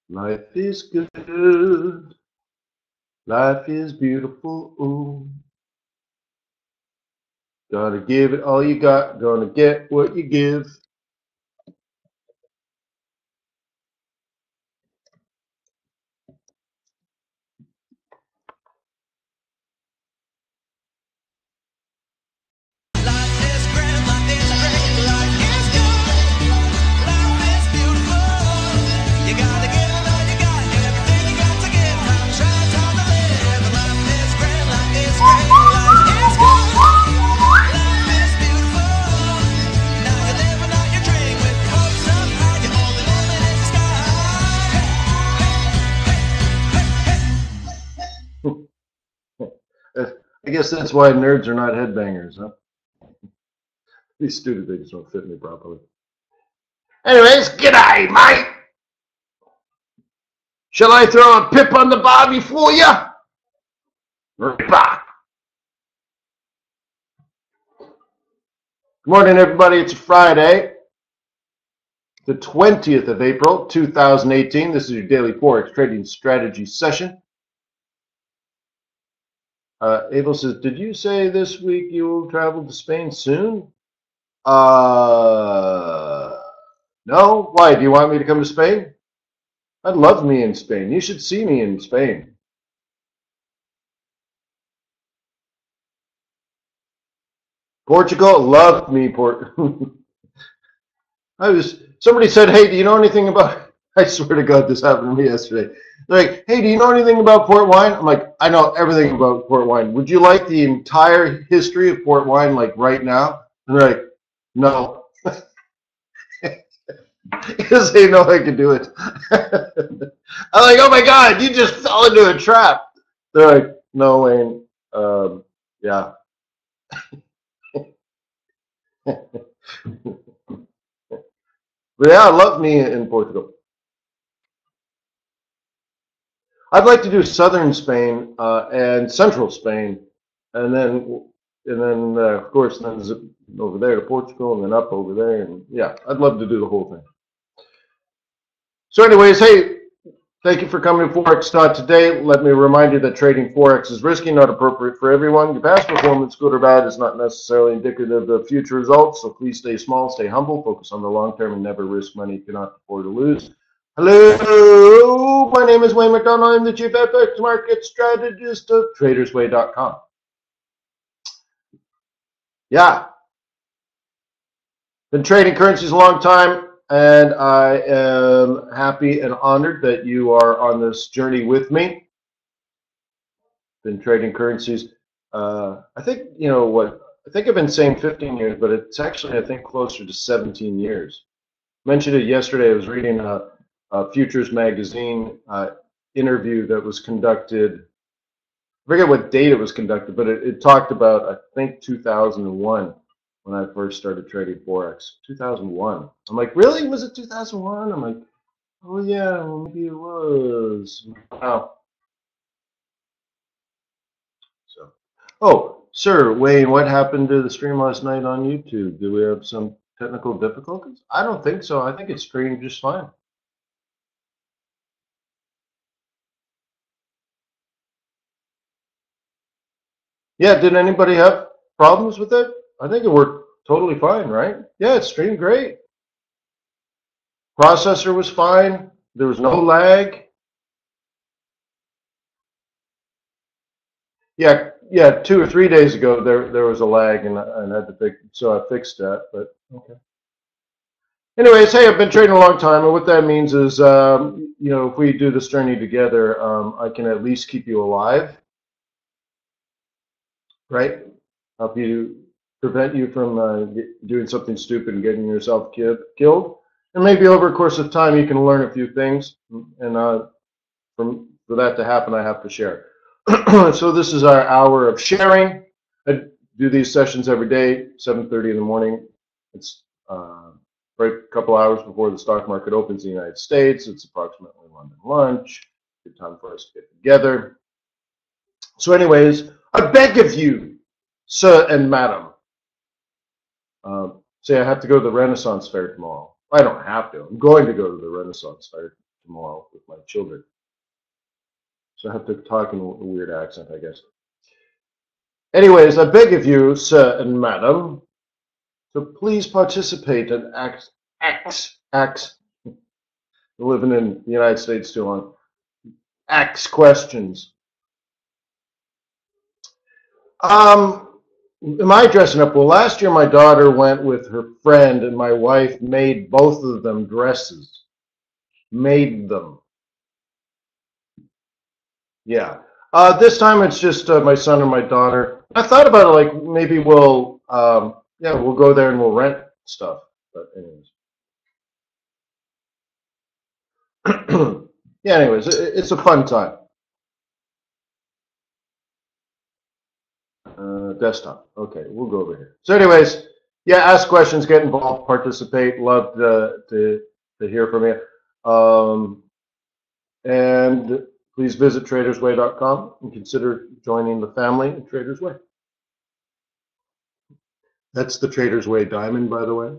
Life is good. Life is beautiful. Ooh. Gotta give it all you got. Gonna get what you give. I guess that's why nerds are not headbangers, huh? These stupid things don't fit me properly. Anyways, g'day, mate. Shall I throw a pip on the barbie for you? Ripper. Good morning, everybody. It's Friday, the 20th of April, 2018. This is your daily Forex trading strategy session. Abel says, did you say this week you will travel to Spain soon? No. Why? Do you want me to come to Spain? I'd love me in Spain. You should see me in Spain. Portugal, love me. Somebody said, hey, do you know anything about, I swear to God, this happened to me yesterday. They're like, hey, do you know anything about port wine? I'm like, I know everything about port wine. Would you like the entire history of port wine, like right now? And they're like, no. Because they know I can do it. I'm like, oh my God, you just fell into a trap. They're like, no, Wayne. Yeah. But yeah, I love me in Portugal. I'd like to do southern Spain and central Spain, and then of course then zip over there to Portugal and then up over there, and yeah, I'd love to do the whole thing. So anyways, hey, thank you for coming to Forex.Today. Let me remind you that trading Forex is risky, not appropriate for everyone. Your past performance, good or bad, is not necessarily indicative of future results, so please stay small, stay humble, focus on the long term, and never risk money you cannot afford to lose. Hello, my name is Wayne McDonell. I'm the Chief FX Market Strategist of TradersWay.com. Yeah, been trading currencies a long time, and I am happy and honored that you are on this journey with me. Been trading currencies. I think, you know what, I think I've been saying 15 years, but it's actually, I think, closer to 17 years. Mentioned it yesterday. I was reading a Futures magazine interview that was conducted. I forget what date it was conducted, but it talked about, I think, 2001 when I first started trading Forex. 2001. I'm like, really? Was it 2001? I'm like, oh yeah, well, maybe it was. Wow. So, oh, sir, Wayne, what happened to the stream last night on YouTube? Do we have some technical difficulties? I don't think so. I think it streamed just fine. Yeah, did anybody have problems with it? I think it worked totally fine, right? Yeah, it streamed great. Processor was fine. There was no lag. Yeah, 2 or 3 days ago there was a lag and I had to fix, so I fixed that. But okay. Anyways, hey, I've been trading a long time, and what that means is, you know, if we do this journey together, I can at least keep you alive, right? Help you, prevent you from doing something stupid and getting yourself killed. And maybe over a course of time, you can learn a few things, and for that to happen, I have to share. So this is our hour of sharing. I do these sessions every day, 7:30 in the morning. It's right a couple hours before the stock market opens in the United States. It's approximately London lunch. Good time for us to get together. So anyways, I beg of you, sir and madam, say I have to go to the Renaissance Fair tomorrow. I don't have to. I'm going to go to the Renaissance Fair tomorrow with my children. So I have to talk in a weird accent, I guess. Anyways, I beg of you, sir and madam, to please participate in living in the United States too long. Ask questions. Am I dressing up? Well, last year my daughter went with her friend and my wife made both of them dresses. Made them. Yeah. This time it's just my son and my daughter. I thought about it, like maybe we'll go there and we'll rent stuff. But anyways. Yeah, anyways, it's a fun time. Desktop. Okay, we'll go over here. So anyways, yeah, ask questions, get involved, participate. Love to hear from you. And please visit TradersWay.com and consider joining the family at TradersWay. That's the TradersWay diamond, by the way.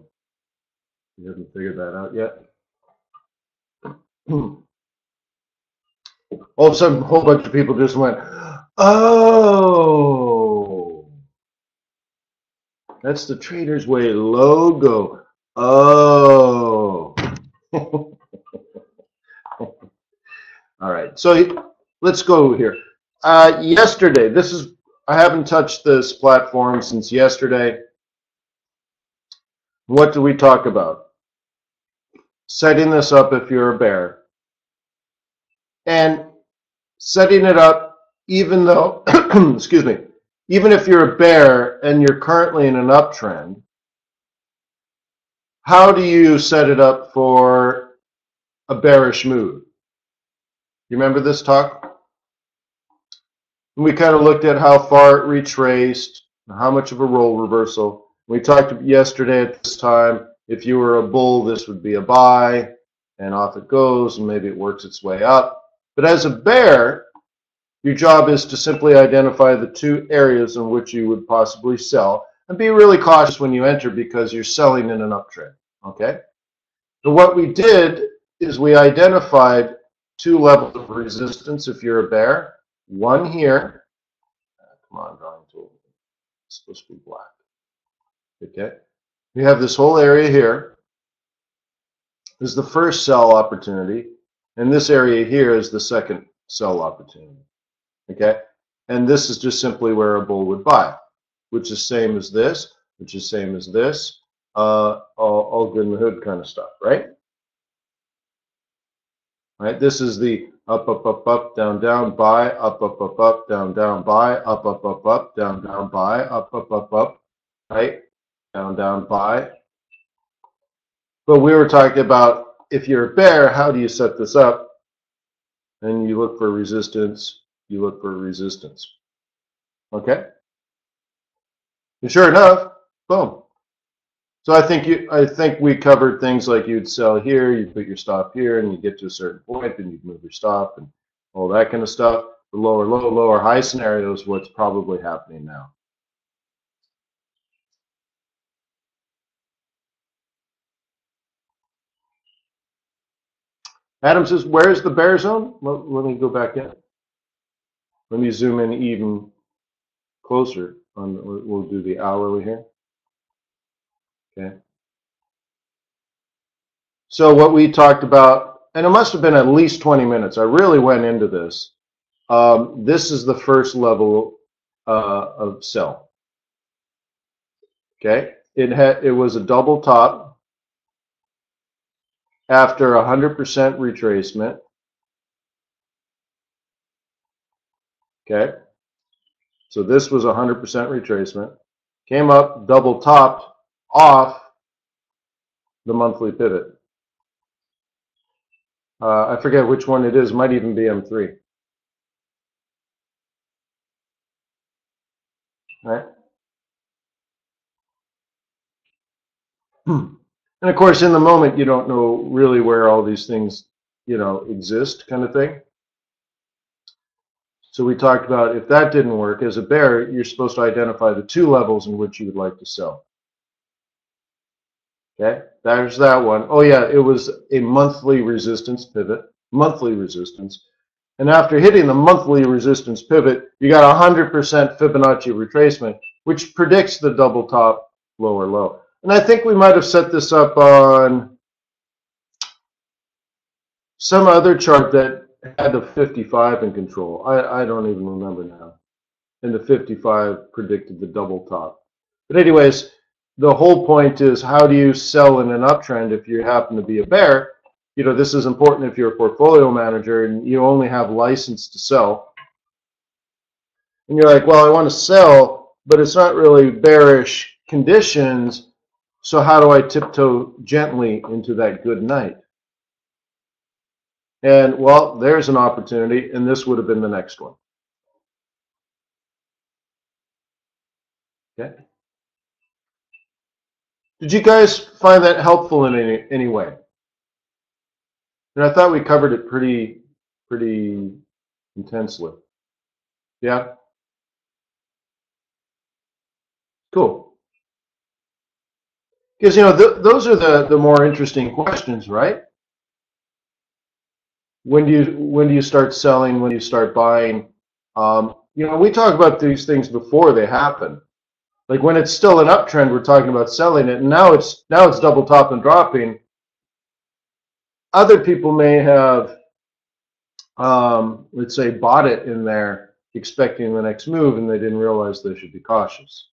You haven't figured that out yet. All of a sudden, a whole bunch of people just went, oh, that's the TradersWay logo. Oh. All right, so let's go here. Yesterday, I haven't touched this platform since yesterday. What do we talk about? Setting this up if you're a bear. And setting it up even though, excuse me, even if you're a bear and you're currently in an uptrend, how do you set it up for a bearish move? You remember this talk? We kind of looked at how far it retraced, how much of a role reversal. We talked yesterday at this time, if you were a bull, this would be a buy, and off it goes, and maybe it works its way up. But as a bear, your job is to simply identify the two areas in which you would possibly sell, and be really cautious when you enter because you're selling in an uptrend, okay? So what we did is we identified two levels of resistance if you're a bear. One here, come on, drawing tool, it's supposed to be black. Okay, we have this whole area here. This is the first sell opportunity, and this area here is the second sell opportunity. Okay, and this is just simply where a bull would buy, which is same as this, which is same as this, all good in the hood kind of stuff, right? Right, this is the up, up, up, up, down, down, buy, up, up, up, up, down, down, buy, up, up, up, up, down, down, buy, up, up, up, right? Down, down, buy. But we were talking about if you're a bear, how do you set this up? And you look for resistance, you look for resistance. Okay? And sure enough, boom. So I think we covered things like you'd sell here, you put your stop here, and you get to a certain point, then you'd move your stop and all that kind of stuff. The lower low, lower high scenario is what's probably happening now. Adam says, where's the bear zone? Let me go back in. Let me zoom in even closer. We'll do the hourly here. Okay. So what we talked about, and it must have been at least 20 minutes. I really went into this. This is the first level of sell. Okay. It was a double top after 100% retracement. Okay. So this was 100% retracement. Came up, double topped off the monthly pivot. I forget which one it is. Might even be M3. Right? And of course, in the moment, you don't know really where all these things, exist, kind of thing. So we talked about if that didn't work, as a bear, you're supposed to identify the two levels in which you would like to sell. Okay, there's that one. Oh yeah, it was a monthly resistance pivot. monthly resistance. And after hitting the monthly resistance pivot, you got 100% Fibonacci retracement, which predicts the double top, lower low. And I think we might have set this up on some other chart that had the 55 in control. I don't even remember now. And the 55 predicted the double top. But anyways, the whole point is, how do you sell in an uptrend if you happen to be a bear? You know, this is important if you're a portfolio manager and you only have license to sell. And you're like, well, I want to sell, but it's not really bearish conditions. So how do I tiptoe gently into that good night? And well, there's an opportunity, and this would have been the next one. Okay. Did you guys find that helpful in any way? And I thought we covered it pretty intensely. Yeah, cool. Because you know those are the more interesting questions, right? When do you start selling? When do you start buying? You know, we talk about these things before they happen. Like when it's still an uptrend, we're talking about selling it, and now it's double top and dropping. Other people may have, let's say, bought it in there expecting the next move, and they didn't realize they should be cautious.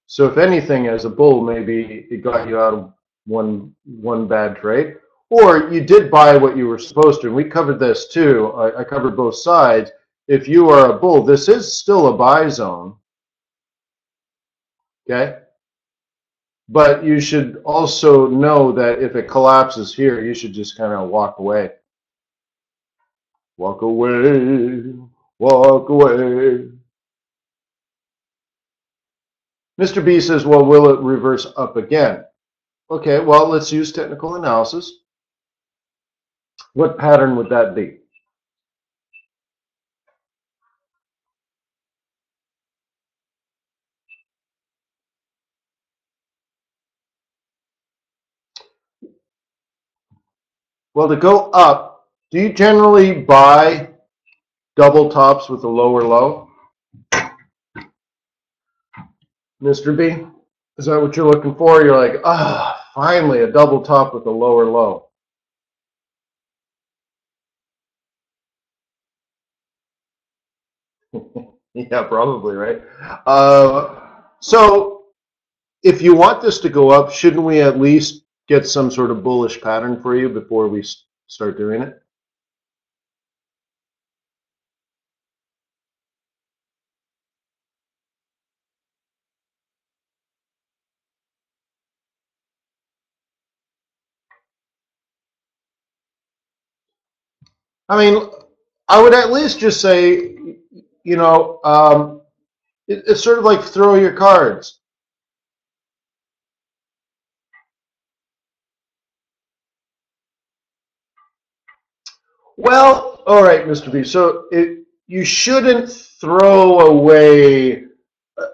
So if anything, as a bull, maybe it got you out of one bad trade, or you did buy what you were supposed to. And we covered this too. I covered both sides. If you are a bull, this is still a buy zone, okay? But you should also know that if it collapses here, you should just kind of walk away. Walk away, walk away. Mr. B says, well, will it reverse up again? Okay, well, let's use technical analysis. What pattern would that be? Well, to go up, do you generally buy double tops with a lower low? Mr. B, is that what you're looking for? You're like, ah, finally a double top with a lower low. Yeah, probably, right? So if you want this to go up, shouldn't we at least get some sort of bullish pattern for you before we start doing it? I mean, I would at least just say, you know, it's sort of like throw your cards. Well, all right, Mr. B. So you shouldn't throw away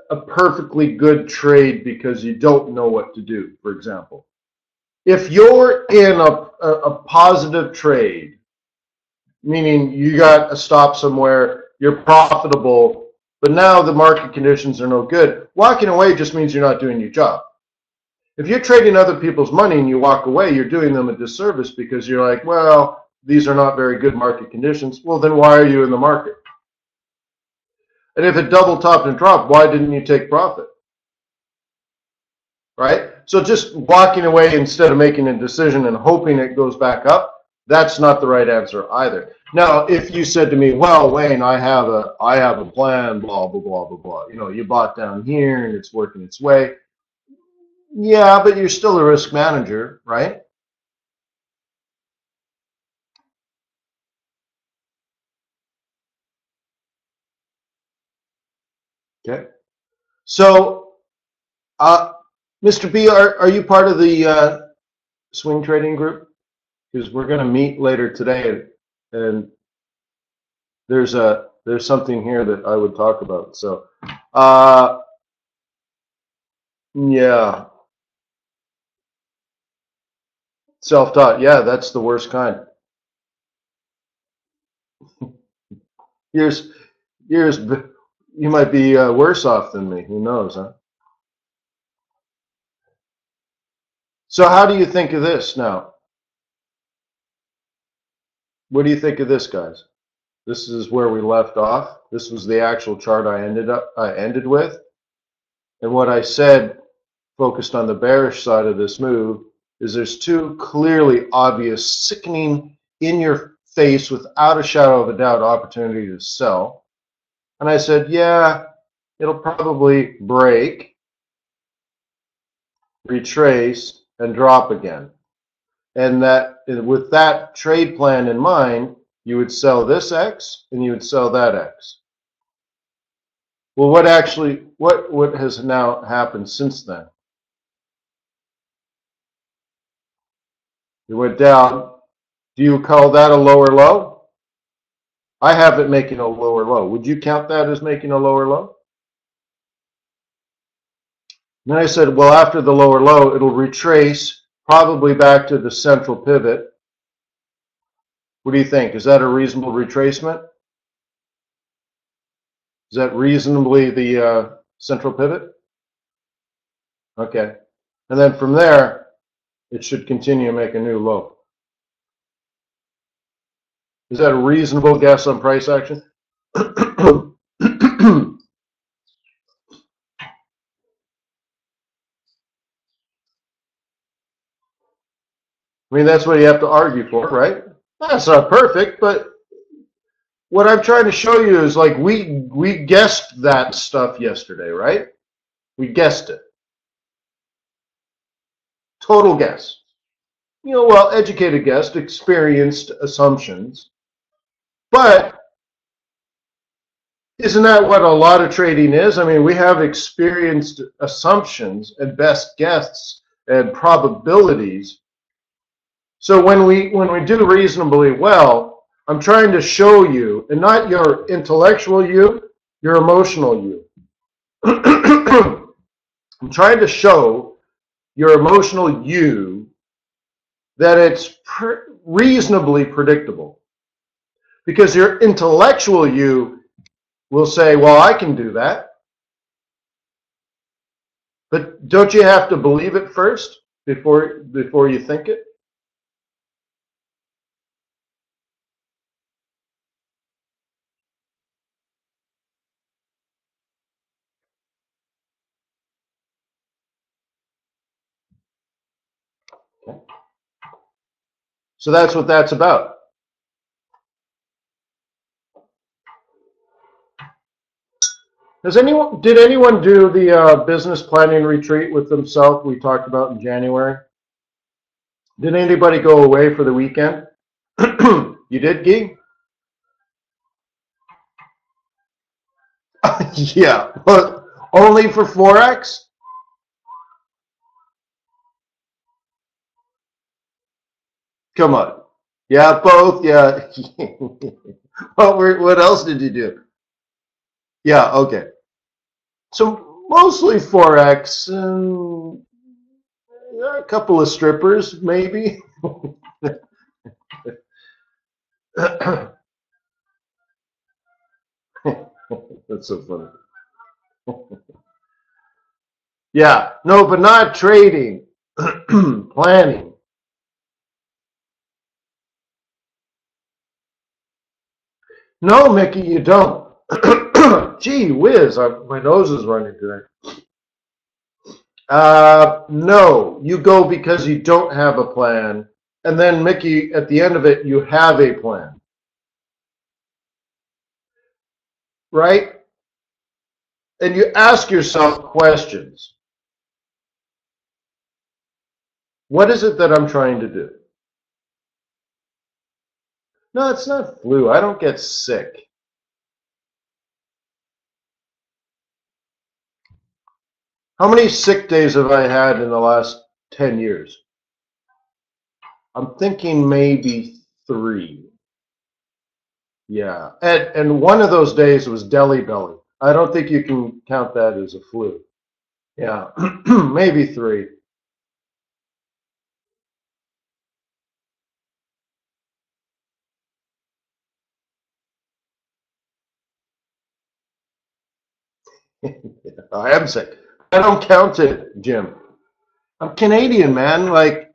a perfectly good trade because you don't know what to do, for example. If you're in a positive trade, meaning you got a stop somewhere, you're profitable, but now the market conditions are no good, walking away just means you're not doing your job. If you're trading other people's money and you walk away, you're doing them a disservice because you're like, well, these are not very good market conditions. Well, then why are you in the market? And if it double topped and dropped, why didn't you take profit? Right? So just walking away instead of making a decision and hoping it goes back up, that's not the right answer either. Now, if you said to me, well, Wayne, I have a plan, blah, blah, blah, blah, blah. You know, you bought down here and it's working its way. Yeah, but you're still a risk manager, right? Okay. So, Mr. B, are you part of the swing trading group? Because we're going to meet later today, and there's something here that I would talk about. So, yeah, self-taught. Yeah, that's the worst kind. Yours, yours, you might be worse off than me. Who knows, huh? So how do you think of this now? What do you think of this, guys? This is where we left off. This was the actual chart I ended with. And what I said, focused on the bearish side of this move, is there's two clearly obvious, sickening, in your face, without a shadow of a doubt, opportunity to sell. And I said, yeah, it'll probably break, retrace, and drop again. And that with that trade plan in mind, you would sell this X and you would sell that X. Well, what has now happened since then? It went down. Do you call that a lower low? I have it making a lower low. Would you count that as making a lower low? Then I said, well, after the lower low, it'll retrace probably back to the central pivot. What do you think? Is that a reasonable retracement? Is that reasonably the central pivot? Okay. And then from there, it should continue to make a new low. Is that a reasonable guess on price action? I mean, that's what you have to argue for, right? That's not perfect, but what I'm trying to show you is like we guessed that stuff yesterday, right? We guessed it. Total guess. You know, well, educated guess, experienced assumptions. But isn't that what a lot of trading is? I mean, we have experienced assumptions and best guesses and probabilities. So when we do reasonably well, I'm trying to show you, and not your intellectual you, your emotional you. I'm trying to show your emotional you that it's reasonably predictable. Because your intellectual you will say, well, I can do that. But don't you have to believe it first before you think it? Okay. So that's what that's about. Did anyone do the business planning retreat with themselves we talked about in January? Did anybody go away for the weekend? You did, Guy? Yeah, but only for Forex? Come on. Yeah, both. Yeah. What else did you do? Yeah, okay. So mostly Forex and a couple of strippers, maybe. That's so funny. Yeah, no, but not trading, planning. No, Mickey, you don't. Gee whiz, my nose is running today. No, you go because you don't have a plan. And then, Mickey, at the end of it, you have a plan. Right? And you ask yourself questions. What is it that I'm trying to do? No, it's not flu. I don't get sick. How many sick days have I had in the last 10 years? I'm thinking maybe 3. Yeah. And one of those days was Delhi Belly. I don't think you can count that as a flu. Yeah. Maybe 3. I am sick. I don't count it, Jim. I'm Canadian, man. Like,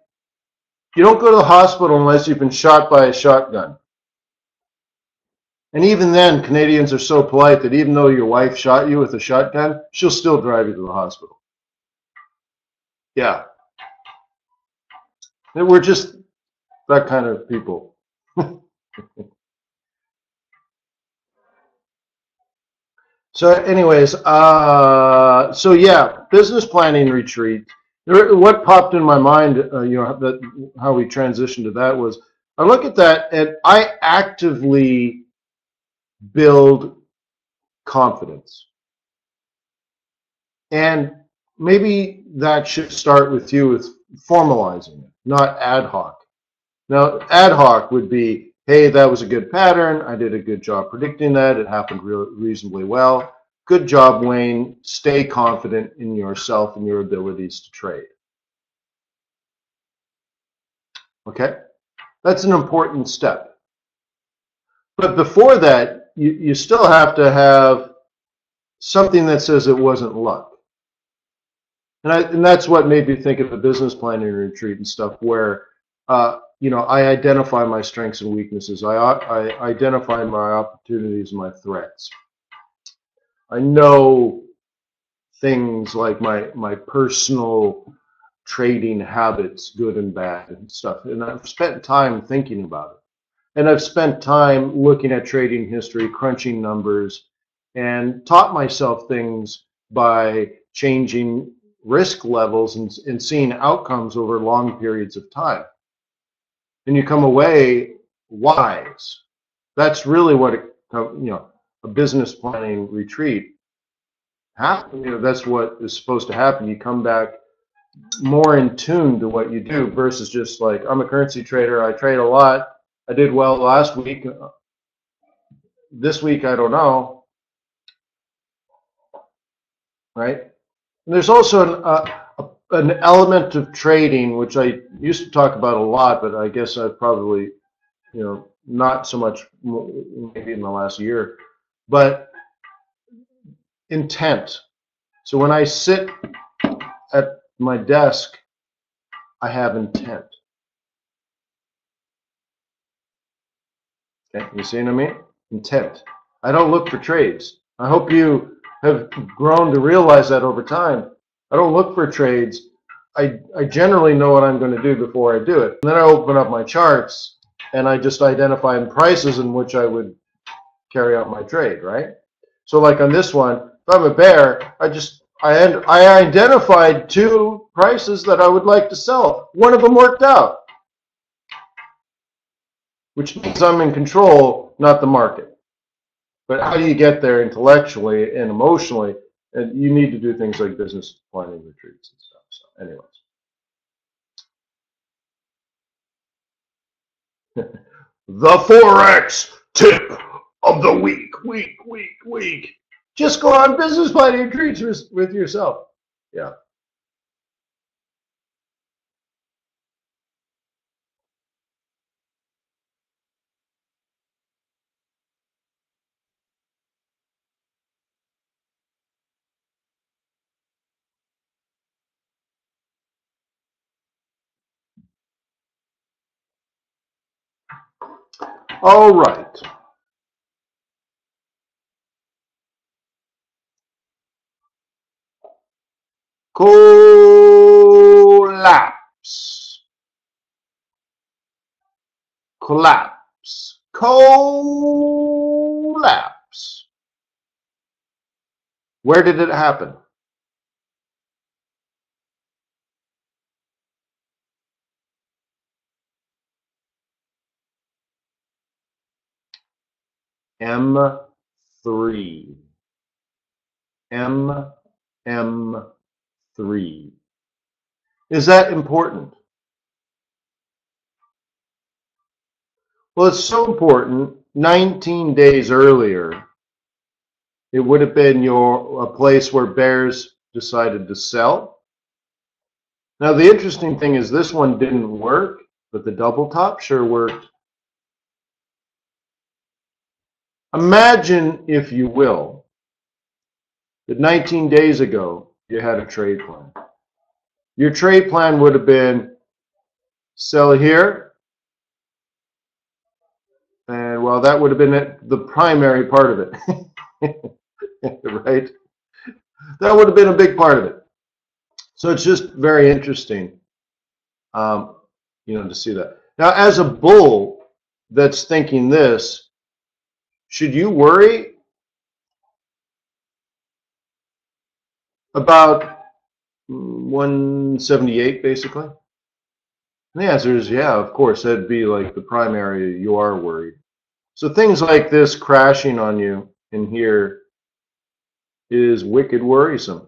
you don't go to the hospital unless you've been shot by a shotgun. And even then, Canadians are so polite that even though your wife shot you with a shotgun, she'll still drive you to the hospital. Yeah. We're just that kind of people. So, anyways, so yeah, business planning retreat. What popped in my mind, how we transitioned to that was, I look at that and I actively build confidence, and maybe that should start with you with formalizing it, not ad hoc. Now, ad hoc would be, hey, that was a good pattern. I did a good job predicting that. It happened reasonably well. Good job, Wayne. Stay confident in yourself and your abilities to trade. Okay? That's an important step. But before that, you still have to have something that says it wasn't luck. And that's what made me think of the business planning retreat and stuff where, I identify my strengths and weaknesses. I identify my opportunities and my threats. I know things like my personal trading habits, good and bad and stuff. And I've spent time thinking about it. And I've spent time looking at trading history, crunching numbers, and taught myself things by changing risk levels and seeing outcomes over long periods of time. And you come away wise. That's really what a business planning retreat happen. That's what is supposed to happen. You come back more in tune to what you do versus just like, I'm a currency trader. I trade a lot. I did well last week. This week, I don't know, right? And there's also an element of trading, which I used to talk about a lot, but I guess I've probably, not so much maybe in the last year, but intent. So when I sit at my desk, I have intent. Okay, you see what I mean? Intent. I don't look for trades. I hope you have grown to realize that over time. I don't look for trades. I generally know what I'm going to do before I do it. And then I open up my charts and I just identify prices in which I would carry out my trade, right? So like on this one, if I'm a bear, I identified two prices that I would like to sell. One of them worked out, which means I'm in control, not the market. But how do you get there intellectually and emotionally? And you need to do things like business planning retreats and stuff. So anyways. The Forex tip of the week. Just go on business planning retreats with yourself. Yeah. All right. Collapse. Collapse. Collapse. Where did it happen? M3. M3. Is that important? Well, it's so important. 19 days earlier, it would have been a place where bears decided to sell. Now, the interesting thing is this one didn't work, but the double top sure worked. Imagine, if you will, that 19 days ago you had a trade plan. Your trade plan would have been sell here, and well, that would have been the primary part of it, right? That would have been a big part of it. So it's just very interesting, um, to see that. Now, as a bull that's thinking this, should you worry about 178 basically? And the answer is yeah, of course. That'd be like the primary. You are worried. So things like this crashing on you in here is wicked worrisome.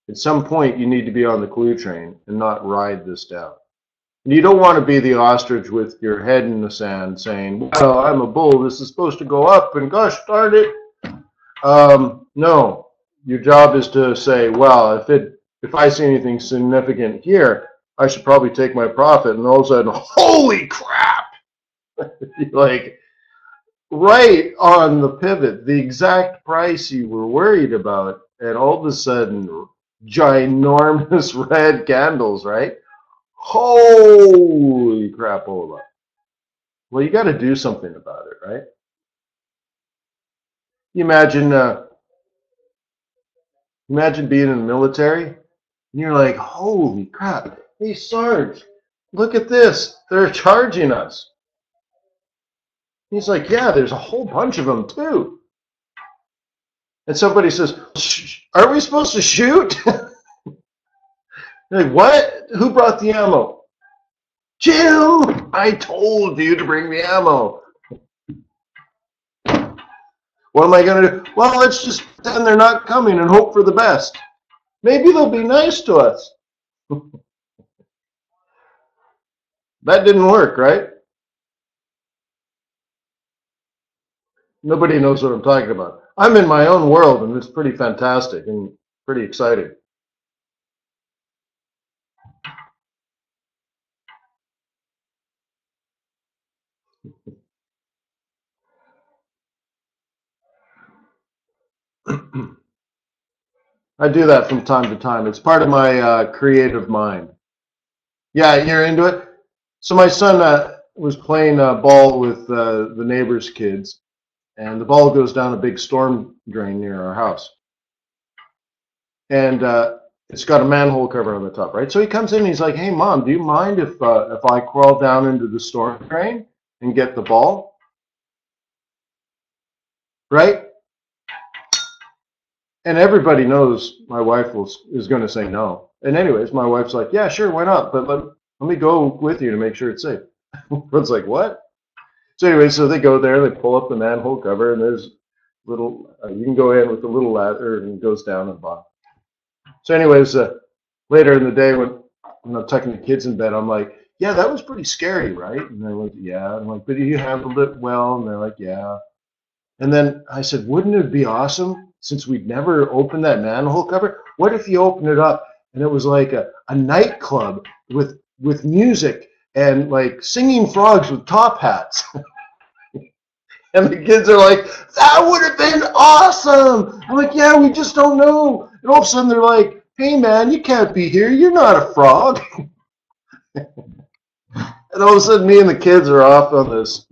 At some point, you need to be on the clue train and not ride this down. And you don't want to be the ostrich with your head in the sand saying, well, I'm a bull. This is supposed to go up, and gosh darn it. No, your job is to say, well, if I see anything significant here, I should probably take my profit. And all of a sudden, holy crap! Like, right on the pivot, the exact price you were worried about, and all of a sudden, ginormous red candles, right? Holy crapola. Well, you got to do something about it, right? You imagine being in the military, and you're like, holy crap, hey, Sarge, look at this. They're charging us. He's like, yeah, there's a whole bunch of them, too. And somebody says, aren't we supposed to shoot? Like, what? Who brought the ammo? Jim, I told you to bring the ammo. What am I going to do? Well, let's just pretend they're not coming and hope for the best. Maybe they'll be nice to us. That didn't work, right? Nobody knows what I'm talking about. I'm in my own world, and it's pretty fantastic and pretty exciting. I do that from time to time. It's part of my creative mind. Yeah, you're into it? So my son was playing ball with the neighbor's kids, and the ball goes down a big storm drain near our house. And it's got a manhole cover on the top, right? So he comes in and he's like, hey, Mom, do you mind if I crawl down into the storm drain and get the ball? Right? And everybody knows my wife is going to say no. And anyways, my wife's like, yeah, sure, why not? But let me go with you to make sure it's safe. Everyone's like, what? So anyway, so they go there, they pull up the manhole cover, and there's little, you can go in with the little ladder and it goes down and bottom. So anyways, later in the day when I'm tucking the kids in bed, I'm like, yeah, that was pretty scary, right? And they're like, yeah. I'm like, but you handled it well? And they're like, yeah. And then I said, wouldn't it be awesome, since we'd never opened that manhole cover? What if you open it up and it was like a nightclub with music and like singing frogs with top hats? And the kids are like, that would have been awesome. I'm like, yeah, we just don't know. And all of a sudden they're like, hey man, you can't be here. You're not a frog. And all of a sudden me and the kids are off on this,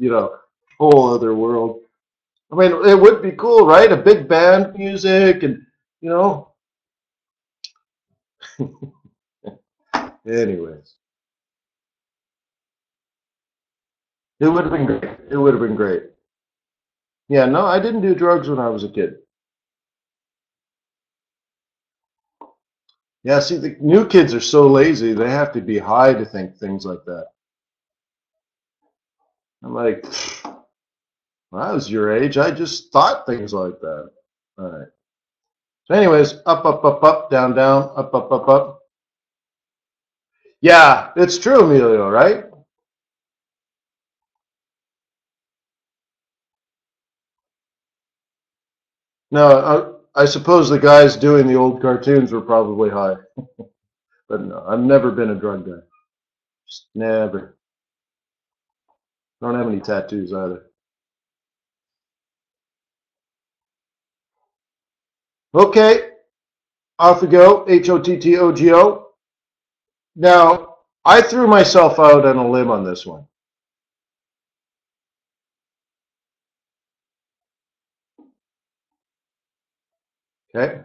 whole other world. I mean, it would be cool, right? A big band music and, you know. Anyways, it would have been great. It would have been great. Yeah, no, I didn't do drugs when I was a kid. Yeah, see, the new kids are so lazy, they have to be high to think things like that. I'm like, when I was your age, I just thought things like that. All right. So anyways, up, up, up, up, down, down, up, up, up, up. Yeah, it's true, Emilio, right? No, I suppose the guys doing the old cartoons were probably high. But no, I've never been a drug guy. Just never. Don't have any tattoos either. Okay, off we go, HOTTOGO. Now, I threw myself out on a limb on this one. Okay?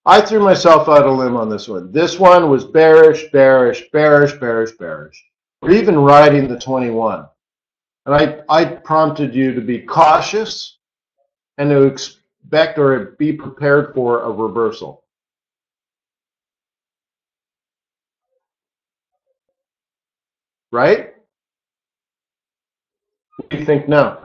I threw myself out on a limb on this one. This one was bearish, bearish, bearish, bearish, bearish. We're even riding the 21. And I prompted you to be cautious and to expect or be prepared for a reversal. Right? What do you think now?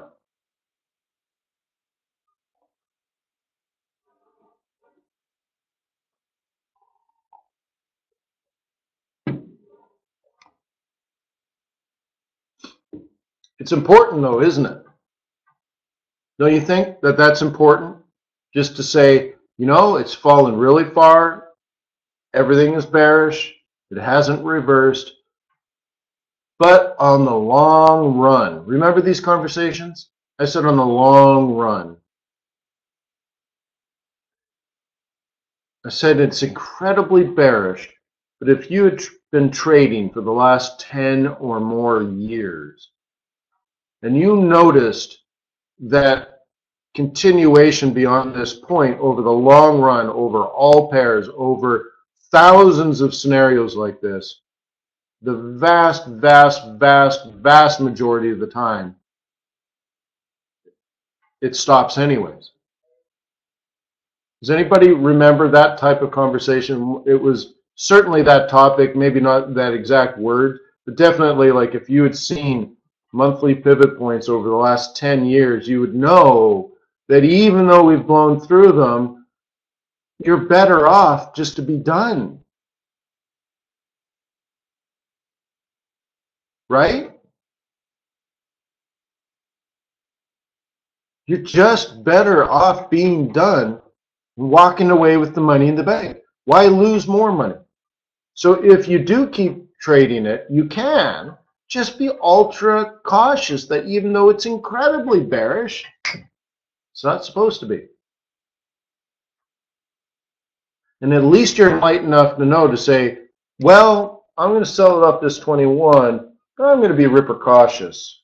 It's important though, isn't it? Don't you think that that's important? Just to say, you know, it's fallen really far. Everything is bearish. It hasn't reversed. But on the long run, remember these conversations? I said on the long run. I said it's incredibly bearish. But if you had been trading for the last 10 or more years, and you noticed that continuation beyond this point over the long run, over all pairs, over thousands of scenarios like this, the vast, vast, vast, vast majority of the time, it stops anyways. Does anybody remember that type of conversation? It was certainly that topic, maybe not that exact word, but definitely like if you had seen monthly pivot points over the last 10 years, you would know that even though we've blown through them, you're better off just to be done. Right? You're just better off being done and walking away with the money in the bank. Why lose more money? So if you do keep trading it, you can just be ultra cautious that even though it's incredibly bearish, it's not supposed to be. And at least you're enlightened enough to know to say, well, I'm going to sell it off this 21, but I'm going to be ripper cautious.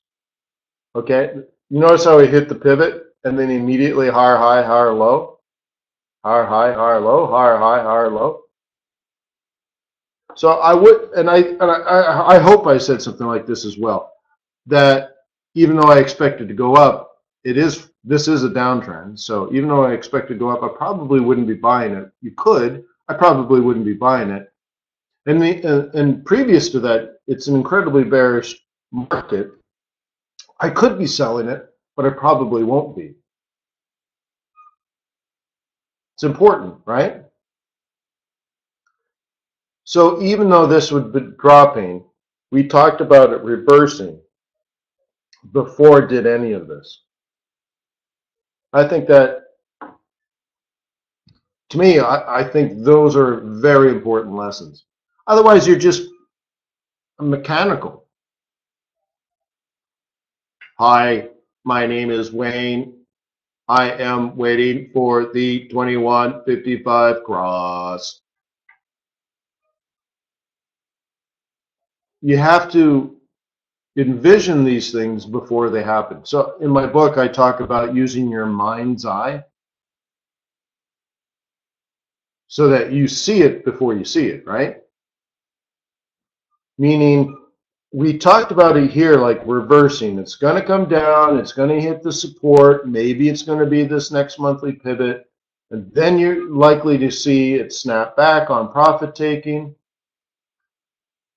Okay? You notice how he hit the pivot and then immediately higher high, higher low, higher high, higher low, higher high, higher low. So I would, and I hope I said something like this as well, that even though I expect it to go up, this is a downtrend. So even though I expect it to go up, I probably wouldn't be buying it. You could, I probably wouldn't be buying it. And previous to that, it's an incredibly bearish market. I could be selling it, but I probably won't be. It's important, right? So even though this would be dropping, we talked about it reversing before it did any of this. I think that, to me, I think those are very important lessons. Otherwise, you're just mechanical. Hi, my name is Wayne. I am waiting for the 2155 cross. You have to envision these things before they happen. So in my book, I talk about using your mind's eye so that you see it before you see it, right? Meaning, we talked about it here like reversing. It's going to come down. It's going to hit the support. Maybe it's going to be this next monthly pivot. And then you're likely to see it snap back on profit taking,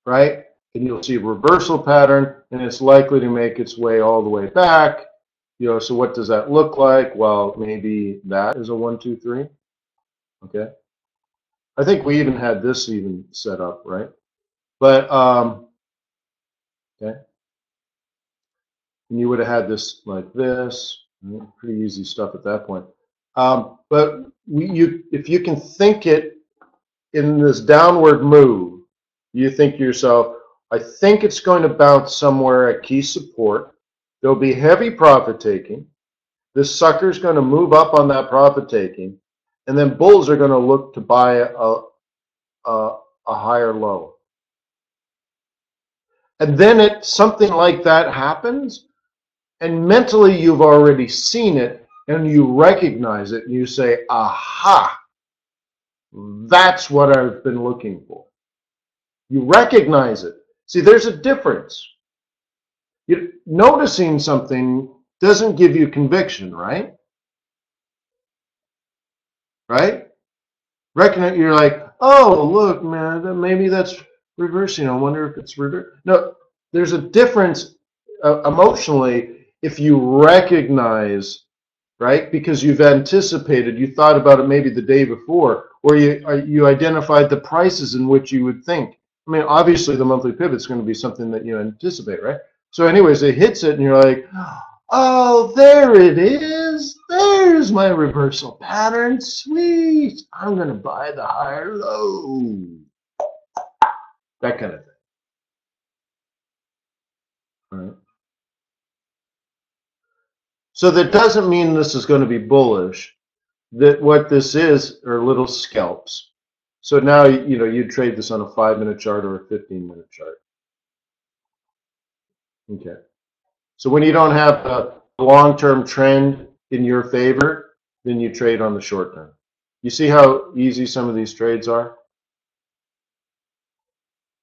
right? And you'll see a reversal pattern, and it's likely to make its way all the way back. You know, so what does that look like? Well, maybe that is a 1, 2, 3. Okay. I think we even had this even set up, right? But okay. And you would have had this like this. Pretty easy stuff at that point. But if you can think it in this downward move, you think to yourself, I think it's going to bounce somewhere at key support. There'll be heavy profit taking. This sucker's going to move up on that profit taking, and then bulls are going to look to buy a higher low. And then something like that happens, and mentally you've already seen it, and you recognize it, and you say, aha, that's what I've been looking for. You recognize it. See, there's a difference. Noticing something doesn't give you conviction, right? Right? Recognize, you're like, oh, look, man, maybe that's reversing. I wonder if it's reversing. No, there's a difference emotionally if you recognize, right? Because you've anticipated, you thought about it maybe the day before, or you identified the prices in which you would think. I mean, obviously the monthly pivot is going to be something that you anticipate, right? So anyways, it hits it and you're like, oh, there it is. There's my reversal pattern. Sweet. I'm going to buy the higher low. That kind of thing. All right. So that doesn't mean this is going to be bullish. That what this is are little scalps. So now, you trade this on a 5-minute chart or a 15-minute chart. Okay. So when you don't have a long-term trend in your favor, then you trade on the short term. You see how easy some of these trades are?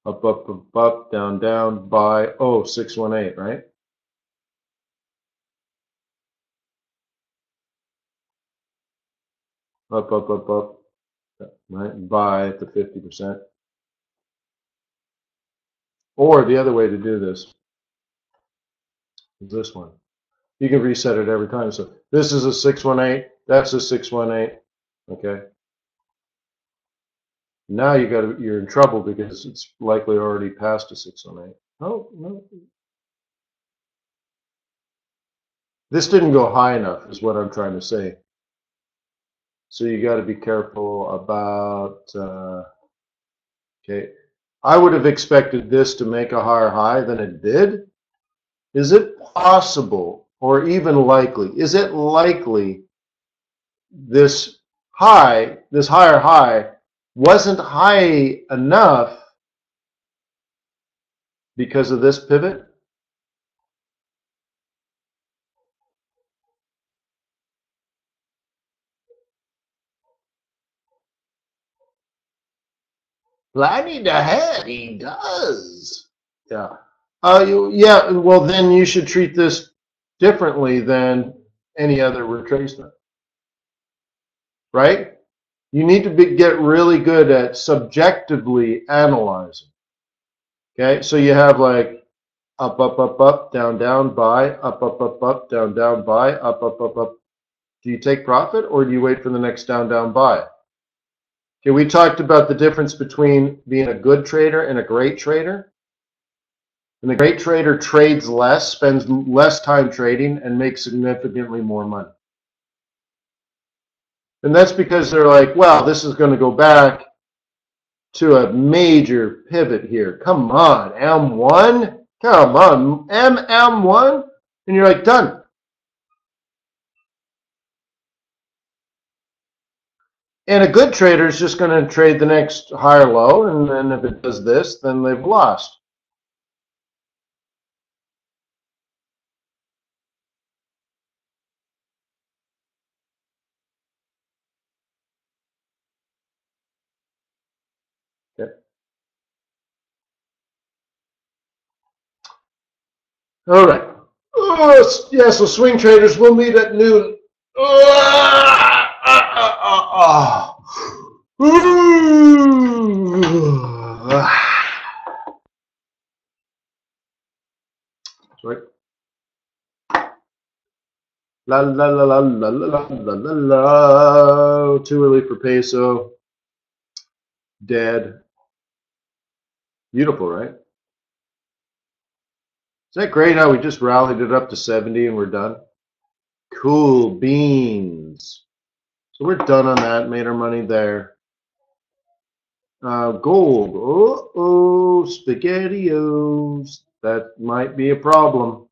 Up, up, up, up, down, down, buy, 618, right? Up, up, up, up, right? Buy at the 50%. Or the other way to do this is this one. You can reset it every time. So this is a 618, that's a 618, okay? Now you're in trouble because it's likely already past a 618. Oh, no. This didn't go high enough is what I'm trying to say. So you got to be careful about, okay. I would have expected this to make a higher high than it did. Is it possible or even likely? Is it likely this higher high wasn't high enough because of this pivot? Planning ahead, he does. Yeah. Yeah. Well, then you should treat this differently than any other retracement, right? You need to get really good at subjectively analyzing. Okay, so you have like up, up, up, up, down, down, buy, up, up, up, up, down, down, buy, up, up, up, up. Do you take profit or do you wait for the next down, down, buy? Okay, we talked about the difference between being a good trader and a great trader. And the great trader trades less, spends less time trading, and makes significantly more money. And that's because they're like, well, this is going to go back to a major pivot here. Come on, M1. Come on, MM1. And you're like, done. And a good trader is just going to trade the next higher low, and then if it does this, then they've lost. Okay. All right. Oh, yeah, so swing traders, we'll meet at noon. Sorry. La la la la la la la la la. Too early for peso. Dead. Beautiful, right? Is that great how we just rallied it up to 70 and we're done? Cool beans. So we're done on that, made our money there. Gold. Uh-oh, SpaghettiOs. That might be a problem.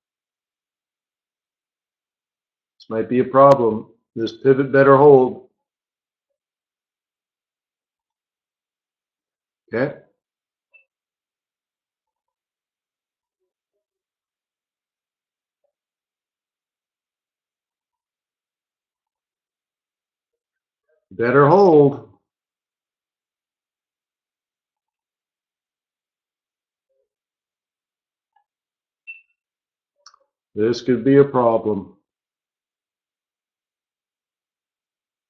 Might be a problem. This pivot better hold. Okay. Better hold. This could be a problem.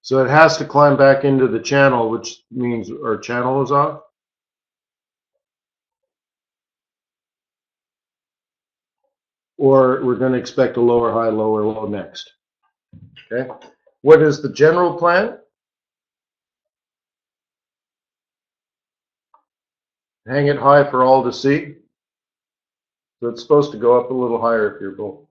So it has to climb back into the channel, which means our channel is off. Or we're going to expect a lower high, lower low next. Okay. What is the general plan? Hang it high for all to see. So it's supposed to go up a little higher if you're bull.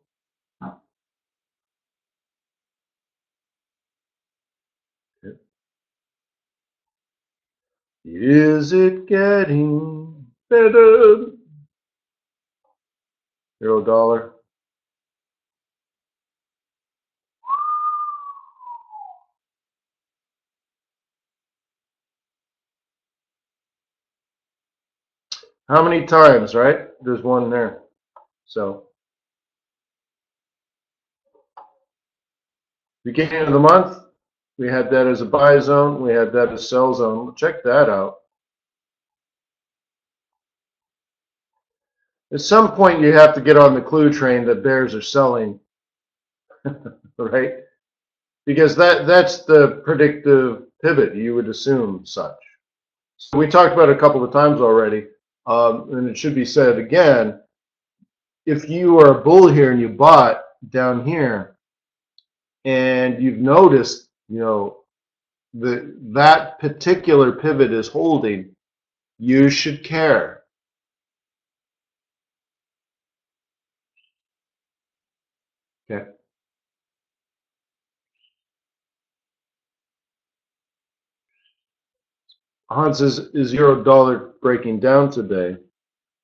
Okay. Is it getting better? Euro dollar. How many times, right? There's one there. So beginning of the month, we had that as a buy zone. We had that as sell zone. Check that out. At some point, you have to get on the clue train that bears are selling, right? Because that's the predictive pivot. You would assume such. So we talked about it a couple of times already, and it should be said again. If you are a bull here and you bought down here, and you've noticed, that particular pivot is holding, you should care. Okay. Hans, is euro dollar breaking down today?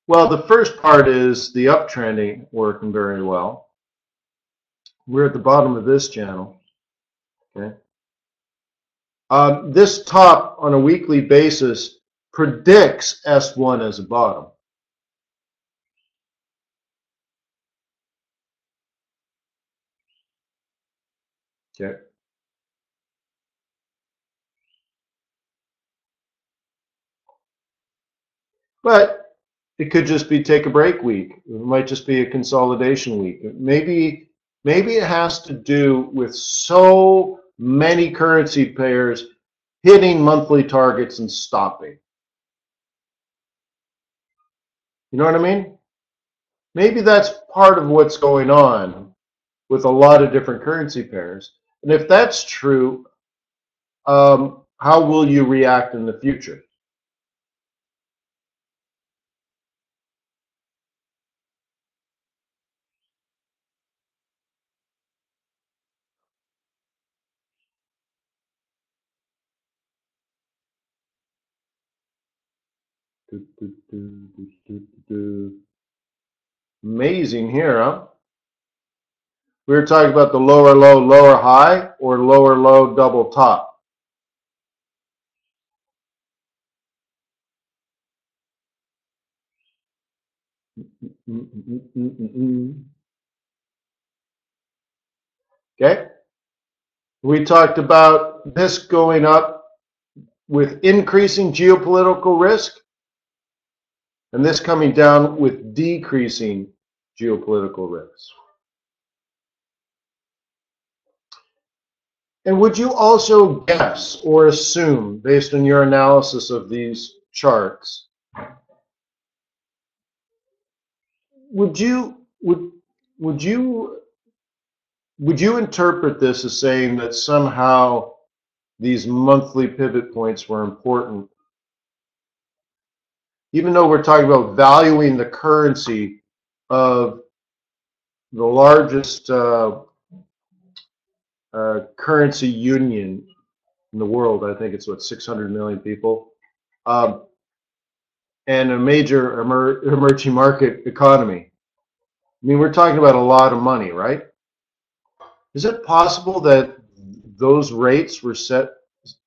Well, the first part is the uptrending working very well. We're at the bottom of this channel. Okay. This top on a weekly basis predicts S1 as a bottom. Okay. But it could just be take a break week. It might just be a consolidation week. Maybe it has to do with so many currency pairs hitting monthly targets and stopping. You know what I mean? Maybe that's part of what's going on with a lot of different currency pairs. And if that's true, how will you react in the future? Amazing here, huh? We were talking about the lower low, lower high, or lower low, double top. Okay? We talked about this going up with increasing geopolitical risk, and this coming down with decreasing geopolitical risk. And would you also guess or assume, based on your analysis of these charts, would you interpret this as saying that somehow these monthly pivot points were important, even though we're talking about valuing the currency of the largest currency union in the world? I think it's 600 million people, and a major emerging market economy. I mean, we're talking about a lot of money, right? Is it possible that those rates were set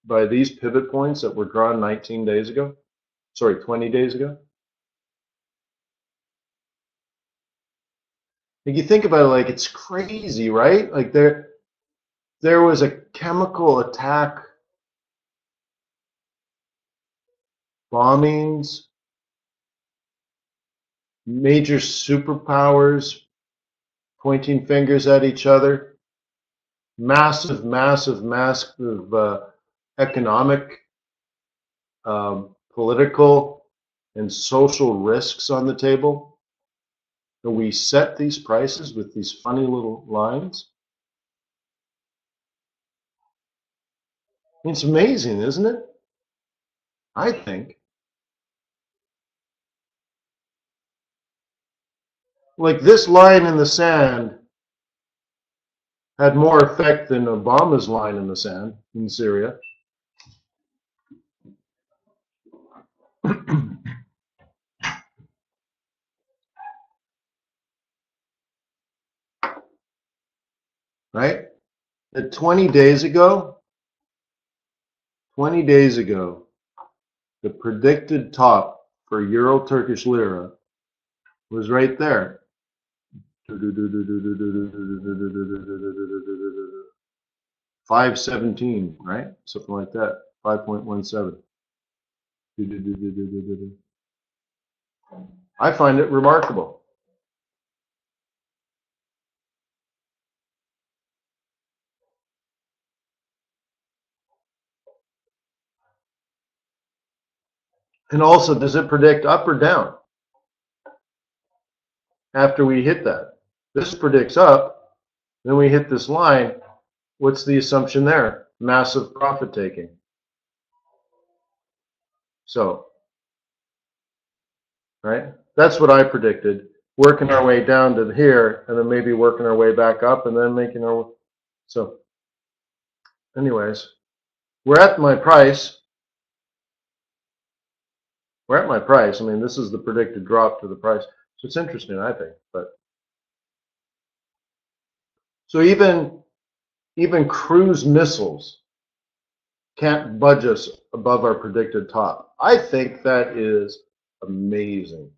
by these pivot points that were drawn 19 days ago? Sorry, 20 days ago? Like you think about it, like it's crazy, right? Like there was a chemical attack, bombings, major superpowers pointing fingers at each other, massive economic, political, and social risks on the table. And we set these prices with these funny little lines. It's amazing, isn't it? I think. Like this line in the sand had more effect than Obama's line in the sand in Syria. Right? At 20 days ago, the predicted top for Euro Turkish lira was right there. 517, right? Something like that. 5.17. I find it remarkable. And also, does it predict up or down after we hit that? This predicts up, then we hit this line. What's the assumption there? Massive profit taking. So, right? That's what I predicted. Working our way down to here, and then maybe working our way back up, and then making our. So, anyways, we're at my price. We're at my price. I mean, this is the predicted drop to the price. So it's interesting, I think. But so even cruise missiles can't budge us above our predicted top. I think that is amazing.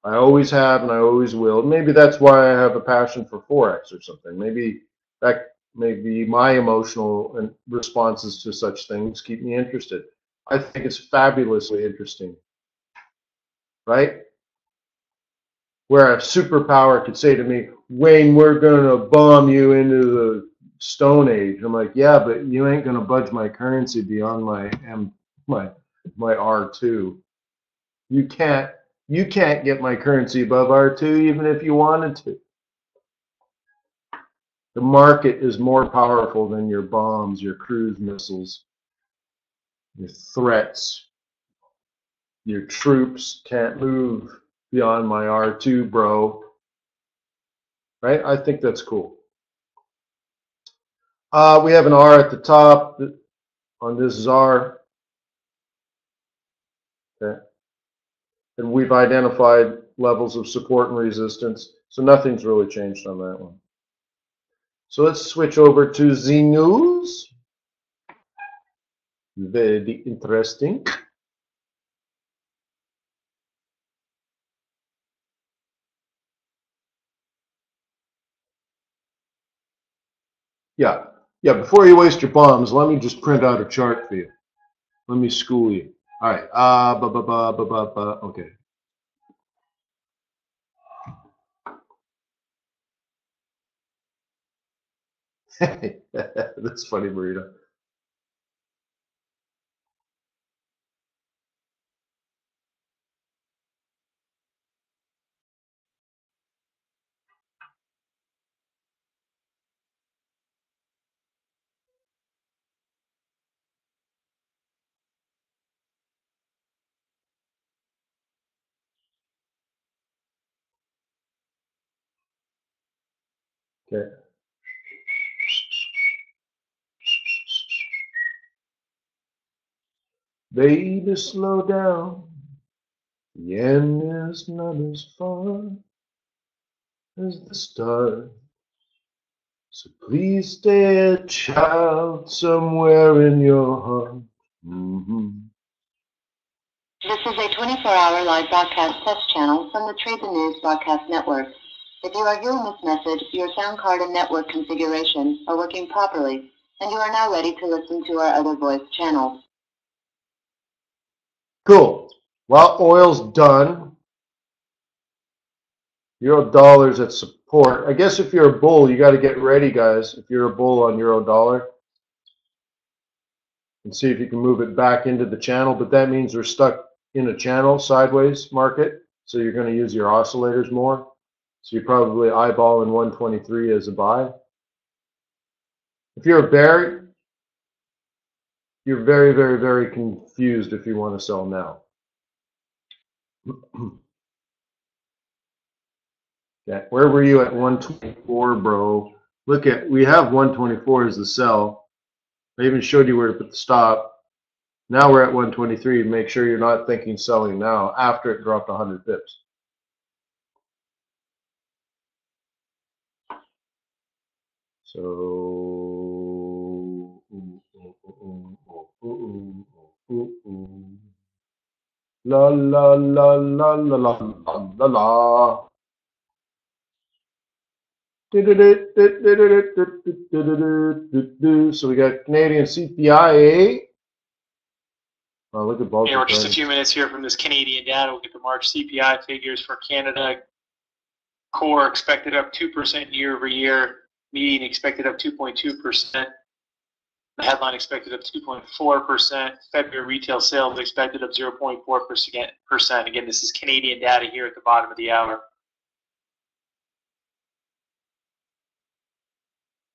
I always have and I always will. Maybe that's why I have a passion for Forex or something. Maybe that maybe my emotional responses to such things keep me interested. I think it's fabulously interesting, right? Where a superpower could say to me, Wayne, we're going to bomb you into the Stone Age. I'm like, yeah, but you ain't going to budge my currency beyond my R2. You can't get my currency above R2 even if you wanted to. The market is more powerful than your bombs, your cruise missiles, your threats. Your troops can't move beyond my R2, bro. Right? I think that's cool. We have an R at the top on this ZAR. Okay. And we've identified levels of support and resistance. So nothing's really changed on that one. So let's switch over to Z News. Very interesting. Yeah. Yeah, before you waste your bombs, let me just print out a chart for you. Let me school you. All right. Okay. That's funny, Marita. Okay. Baby, slow down. The end is not as far as the start. So please stay a child somewhere in your heart. This is a 24-hour live broadcast test channel from the Trade the News Broadcast Network. If you are hearing this message, your sound card and network configuration are working properly, and you are now ready to listen to our other voice channels. Cool. Well, oil's done. Euro dollar's at support. I guess if you're a bull, you got to get ready, guys. If you're a bull on euro dollar, and see if you can move it back into the channel. But that means we're stuck in a channel sideways market. So you're going to use your oscillators more. So you're probably eyeballing 123 as a buy. If you're a bear, you're very, very, very confused if you want to sell now. Yeah, where were you at 124, bro? Look at, we have 124 as the sell. I even showed you where to put the stop. Now we're at 123. Make sure you're not thinking selling now after it dropped 100 pips. So, la la la la la la la la. So we got Canadian CPI. Oh, look at both. Yeah, we're just a few minutes here from this Canadian data. We'll get the March CPI figures for Canada. Core expected up 2% year over year. Median expected up 2.2%. The headline expected up 2.4%. February retail sales expected up 0.4%. Again, this is Canadian data here at the bottom of the hour.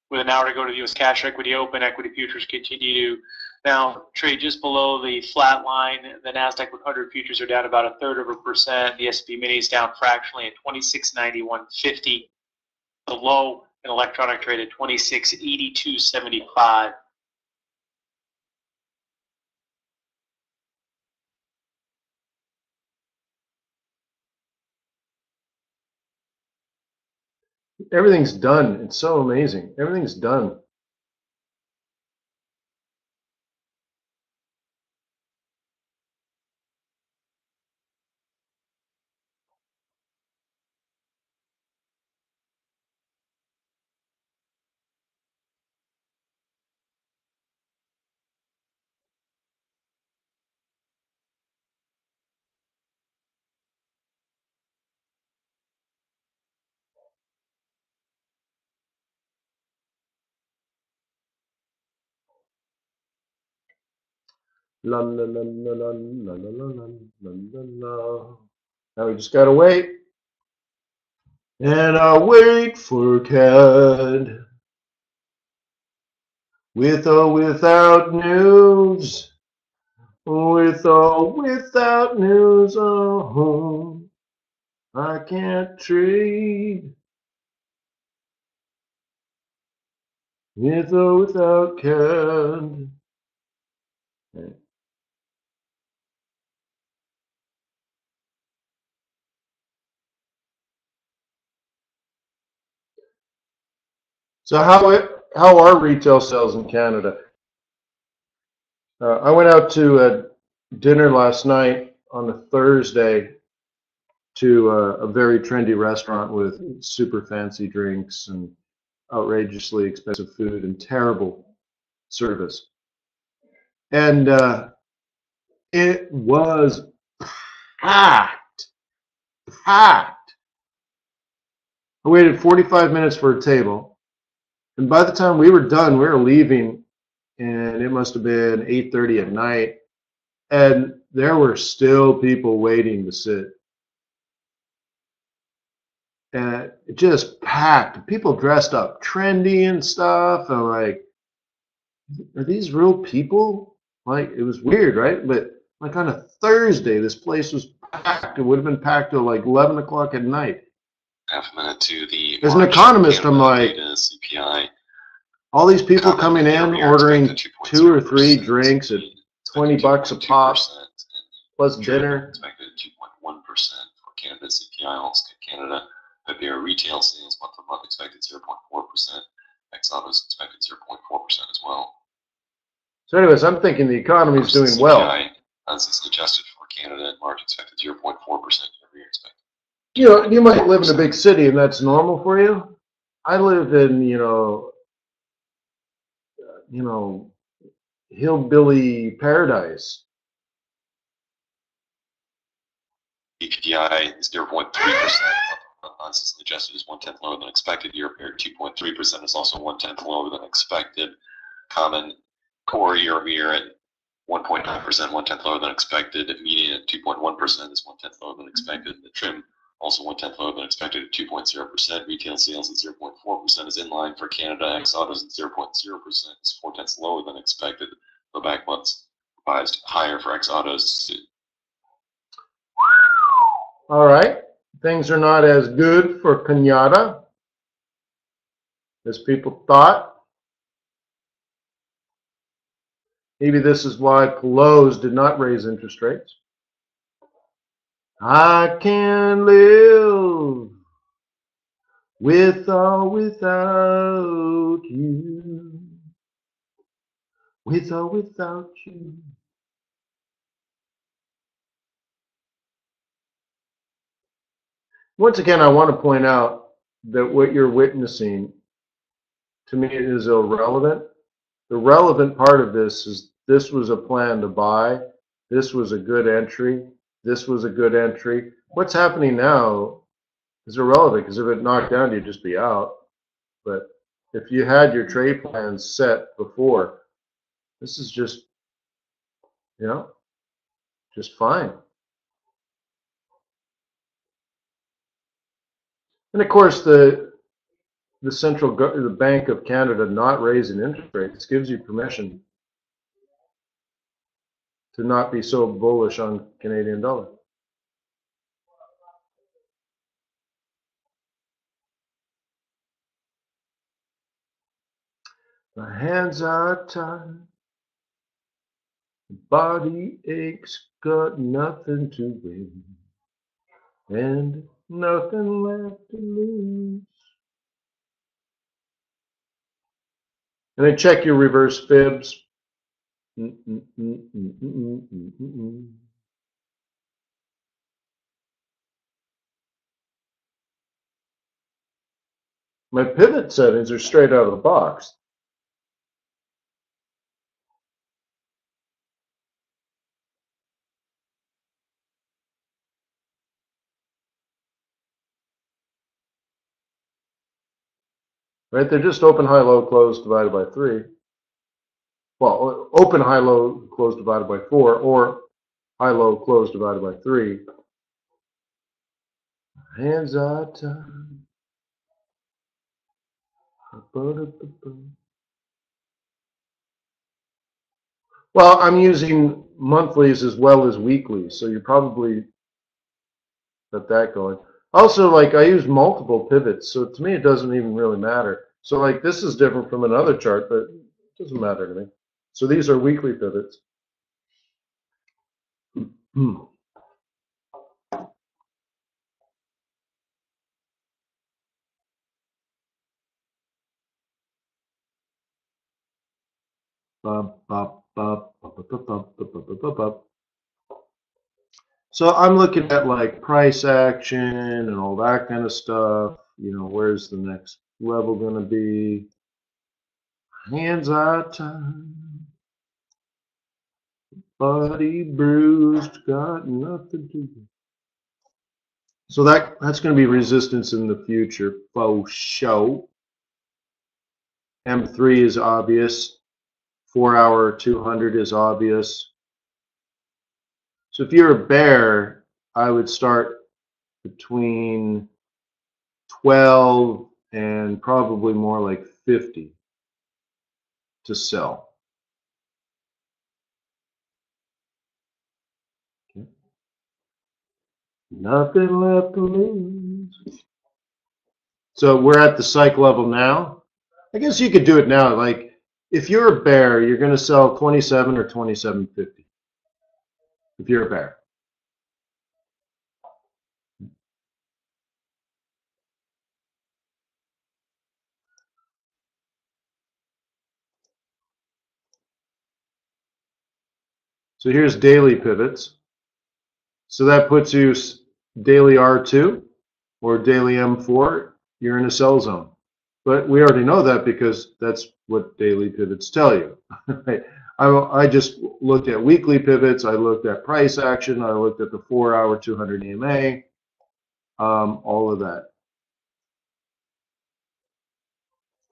With an hour to go to the U.S. cash equity open, equity futures continue to now trade just below the flat line. The NASDAQ 100 futures are down about 1/3%. The S&P Mini is down fractionally at 2691.50. The low in electronic trade at 2682.75. Everything's done. It's so amazing. Everything's done. La la la la la la la la la la la. Now we just gotta wait. And I'll wait for CAD. With or without news. With or without news. Oh, I can't trade. With or without CAD. Okay. So how are retail sales in Canada? I went out to dinner last night on a Thursday to a very trendy restaurant with super fancy drinks and outrageously expensive food and terrible service. And it was packed, packed. I waited 45 minutes for a table. And by the time we were done, we were leaving, and it must have been 8:30 at night. And there were still people waiting to sit. And it just packed. People dressed up trendy and stuff. I'm like, are these real people? Like, it was weird, right? But like on a Thursday, this place was packed. It would have been packed till like 11 o'clock at night. Half a minute to the As an economist, I'm like, CPI. all these people coming in, ordering 2 or 3 drinks at 20 bucks a pop, plus dinner. Expected 2.1% for Canada CPI, also Canada. February retail sales month-on-month expected 0.4%. Auto is expected 0.4% as well. So anyways, I'm thinking the economy is doing CPI, well. As adjusted for Canada in March, expected 0.4% year-over-year expected. You know, you might live in a big city and that's normal for you. I live in, hillbilly paradise. CPI is 0.3%. Months adjusted is 1/10 lower than expected. Year-over-year 2.3% is also 1/10 lower than expected. Common core year-over-year at 1.9%, 1/10 lower than expected. Median at 2.1% is 1/10 lower than expected. The trim also 1/10 lower than expected at 2.0%. Retail sales at 0.4% is in line for Canada. Ex-autos at 0.0% is 4/10 lower than expected. The back months revised higher for ex-autos. All right. Things are not as good for Canada as people thought. Maybe this is why Pelosi did not raise interest rates. I can live with or without you. With or without you. Once again, I want to point out that what you're witnessing to me is irrelevant. The relevant part of this is this was a plan to buy. This was a good entry. This was a good entry. What's happening now is irrelevant because if it knocked down, you'd just be out. But if you had your trade plans set before, this is just, just fine. And of course, the Bank of Canada not raising interest rates gives you permission to not be so bullish on Canadian dollar. My hands are tied, body aches, got nothing to win, and nothing left to lose. And then check your reverse fibs. My pivot settings are straight out of the box. Right, they're just open, high, low, close divided by 3. Well, open, high, low, close divided by 4, or high, low, close divided by 3. Hands are tied. Well, I'm using monthlies as well as weeklies, so you probably got that going. Also, like, I use multiple pivots, so to me it doesn't even really matter. So like this is different from another chart, but it doesn't matter to me. So these are weekly pivots. So I'm looking at like price action and all that kind of stuff. Where's the next level going to be? Hands are tied, body bruised, got nothing to do. So that's going to be resistance in the future, faux show. M3 is obvious. 4-hour 200 is obvious. So if you're a bear, I would start between 12 and probably more like 50 to sell. Okay. Nothing left to lose. So we're at the psych level now. I guess you could do it now. Like if you're a bear, you're going to sell 27 or 27.50. If you're a bear. So here's daily pivots. So that puts you daily R2 or daily M4, you're in a sell zone. But we already know that because that's what daily pivots tell you. Right? I just looked at weekly pivots. I looked at price action. I looked at the 4-hour 200 EMA, all of that.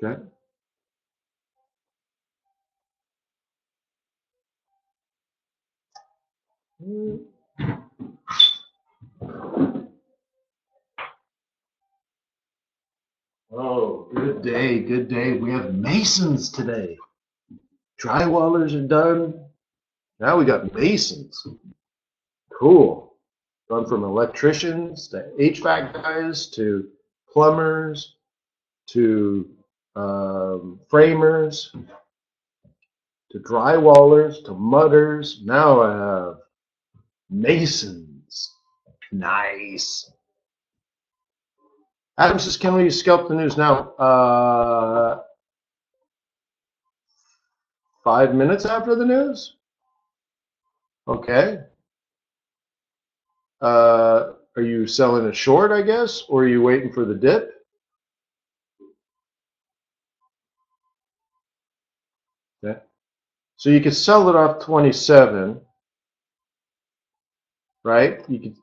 Okay. Oh, good day, good day. We have masons today. Drywallers are done. Now we got masons. Cool. Gone from electricians to HVAC guys to plumbers to framers to drywallers to mudders. Now I have masons. Nice. Adam says, can we scalp the news now? 5 minutes after the news? Okay. Are you selling it short, I guess, or are you waiting for the dip? Okay. So you could sell it off 27, right? You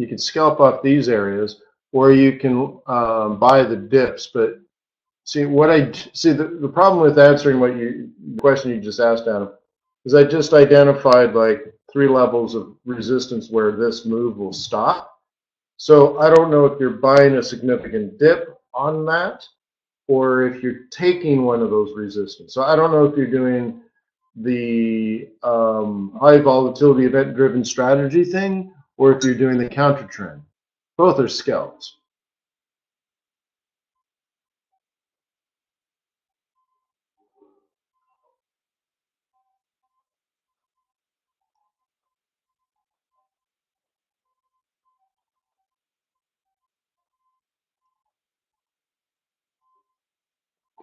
could scalp off these areas, or you can buy the dips. But see the problem with answering the question you just asked, Adam, is I just identified like 3 levels of resistance where this move will stop. So I don't know if you're buying a significant dip on that, or if you're taking one of those resistance. So I don't know if you're doing the high volatility event driven strategy thing, or if you're doing the counter trend. Both are scalps.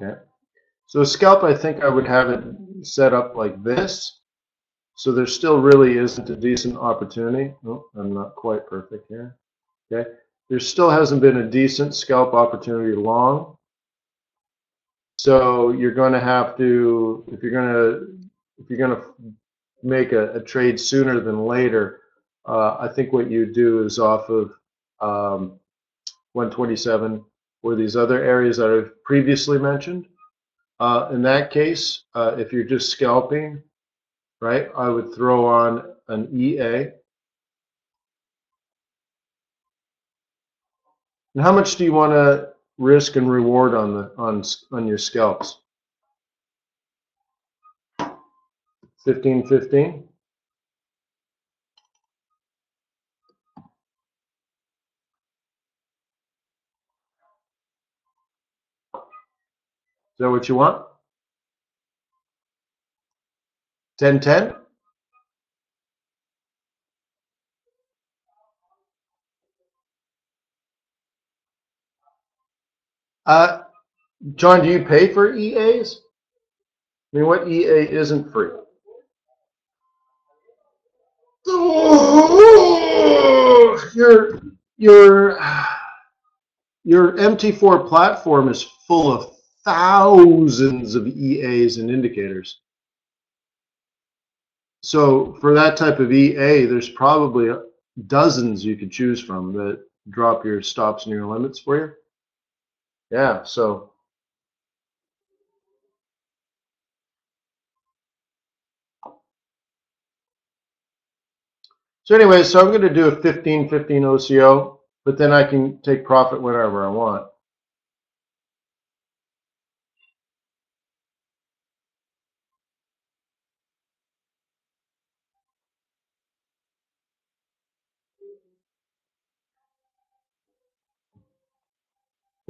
Okay. So a scalp, I think I would have it set up like this. So there still really isn't a decent opportunity. Oh, I'm not quite perfect here. Okay. There still hasn't been a decent scalp opportunity long. So you're going to have to, if you're going to make a trade sooner than later, I think what you do is off of 127 or these other areas that I've previously mentioned. In that case, if you're just scalping, right, I would throw on an EA. And how much do you want to risk and reward on your scalps? 15.15. Is that what you want? 10.10. John, do you pay for EAs? I mean, what EA isn't free? Your MT4 platform is full of thousands of EAs and indicators. So for that type of EA, there's probably dozens you could choose from that drop your stops and your limits for you. Yeah, so anyway, so I'm going to do a 15.15 OCO, but then I can take profit whenever I want.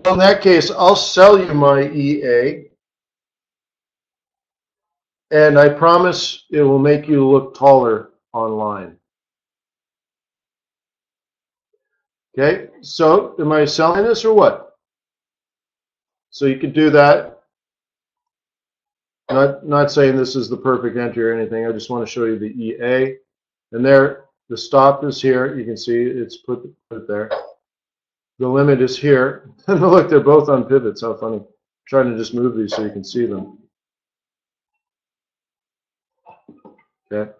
Well, in that case, I'll sell you my EA, and I promise it will make you look taller online. Okay, so am I selling this or what? So you could do that. Not saying this is the perfect entry or anything. I just want to show you the EA. And there, the stop is here. You can see it's put there. The limit is here. And look, they're both on pivots. How funny. I'm trying to just move these so you can see them. Okay.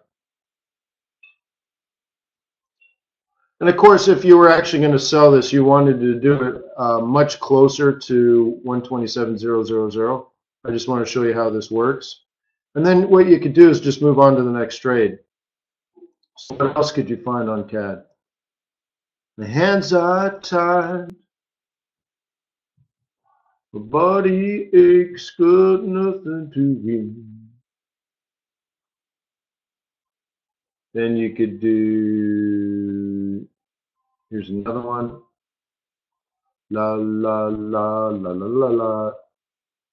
And of course, if you were actually going to sell this, you wanted to do it much closer to 127.000. I just want to show you how this works. And then what you could do is just move on to the next trade. So what else could you find on CAD? The hands are tied. The body aches, got nothing to gain. Then you could do, here's another one. La, la, la, la, la, la, la.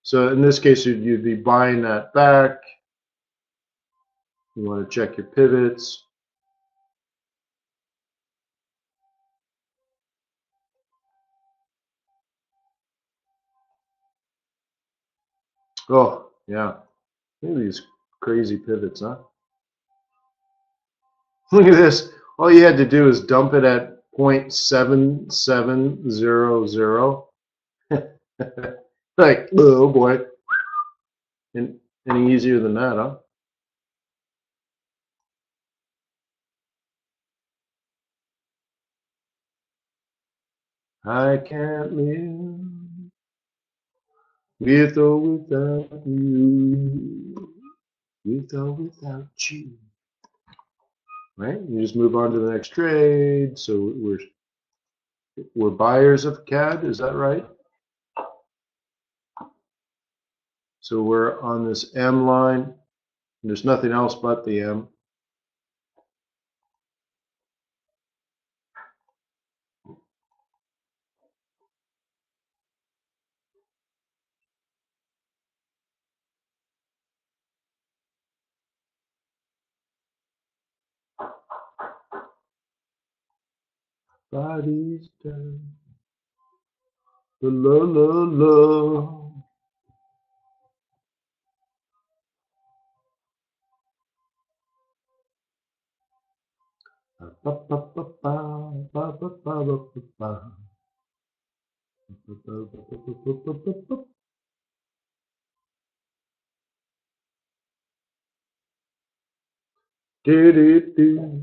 So in this case, you'd be buying that back. You want to check your pivots. Oh, yeah. Look at these crazy pivots, huh? Look at this. All you had to do is dump it at 0.7700. Like, oh boy. And any easier than that, huh? I can't live with or without you. With or without you. Right? You just move on to the next trade. So we're buyers of CAD, is that right? So we're on this M line. And there's nothing else but the M. Body's down. La la la la. Ba ba ba ba ba ba ba ba ba. Do do do.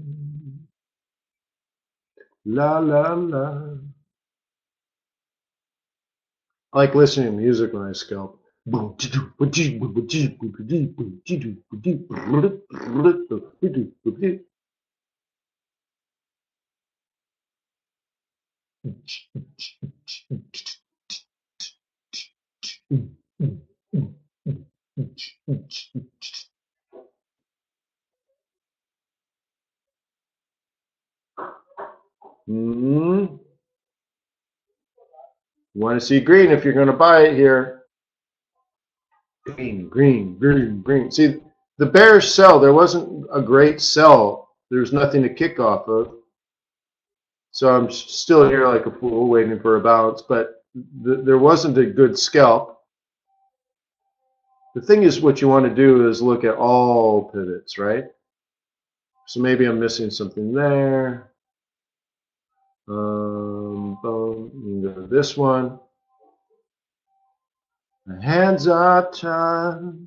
La la la. I like listening to music when I scalp. You want to see green if you're going to buy it here. Green, green, green, green. See, the bearish sell, there wasn't a great sell. There's nothing to kick off of. So I'm still here like a fool waiting for a bounce, but there wasn't a good scalp. The thing is, what you want to do is look at all pivots, right? So maybe I'm missing something there. Boom. You can go to this one. My hands are tied.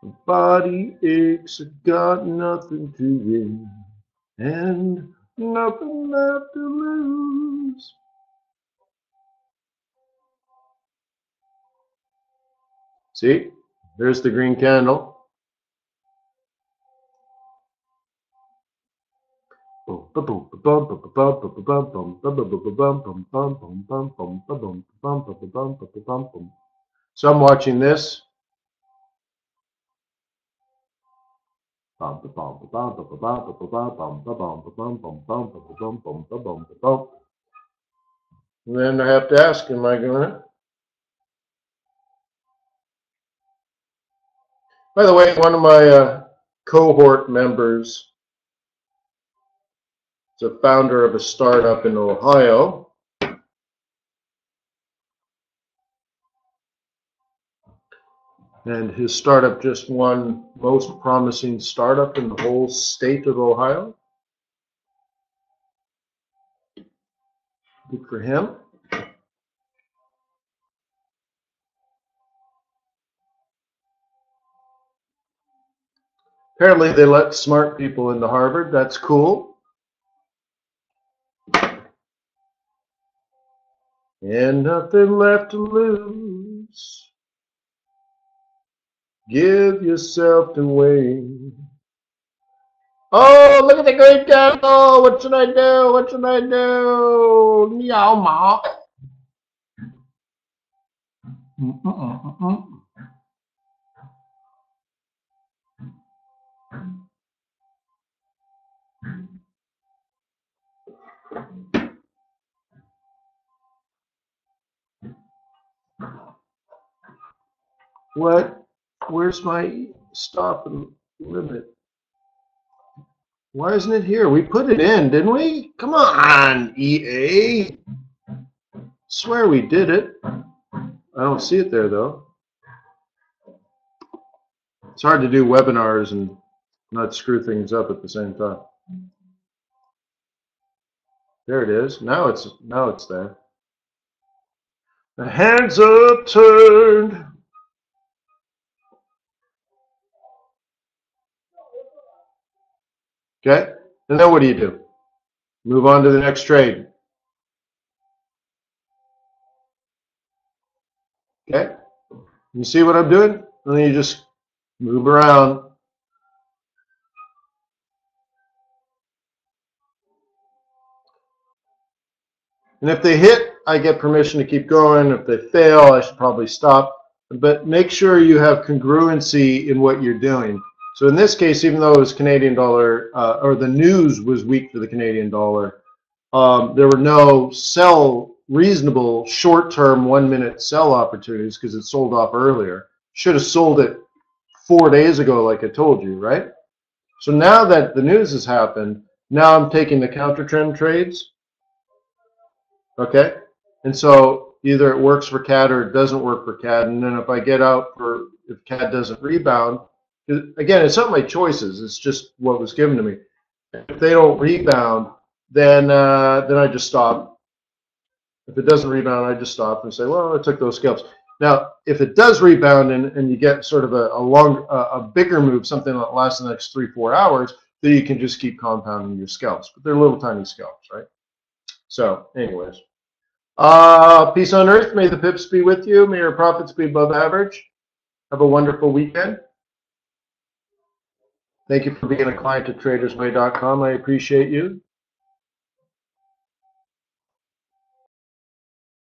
My body aches. I got nothing to gain and nothing left to lose. See, there's the green candle. So I'm watching this. And then I have to ask, am I gonna? By the way, one of my cohort members is a founder of a startup in Ohio. And his startup just won most promising startup in the whole state of Ohio. Good for him. Apparently they let smart people into Harvard. That's cool. And nothing left to lose. Give yourself away. Oh, look at the great guy. Oh, what should I do? What should I do? Meow, meow. What? Where's my stop and limit? Why isn't it here? We put it in, didn't we? Come on, EA. Swear we did it. I don't see it there, though. It's hard to do webinars and not screw things up at the same time. There it is. Now it's there. The hands are turned. Okay? And then what do you do? Move on to the next trade. Okay? You see what I'm doing? And then you just move around. And if they hit, I get permission to keep going. If they fail, I should probably stop. But make sure you have congruency in what you're doing. So in this case, even though it was Canadian dollar, or the news was weak for the Canadian dollar, there were no reasonable short-term 1-minute sell opportunities because it sold off earlier. Should have sold it 4 days ago, like I told you, right? So now that the news has happened, now I'm taking the counter trend trades. Okay, and so either it works for CAD or it doesn't work for CAD. And then if I get out if CAD doesn't rebound, again, it's not my choices. It's just what was given to me. If they don't rebound, then I just stop. If it doesn't rebound, I just stop and say, well, I took those scalps. Now, if it does rebound and you get sort of a bigger move, something that lasts the next 3-4 hours, then you can just keep compounding your scalps. But they're little tiny scalps, right? So, anyways. Peace on earth. May the pips be with you. May your profits be above average. Have a wonderful weekend. Thank you for being a client at TradersWay.com. I appreciate you.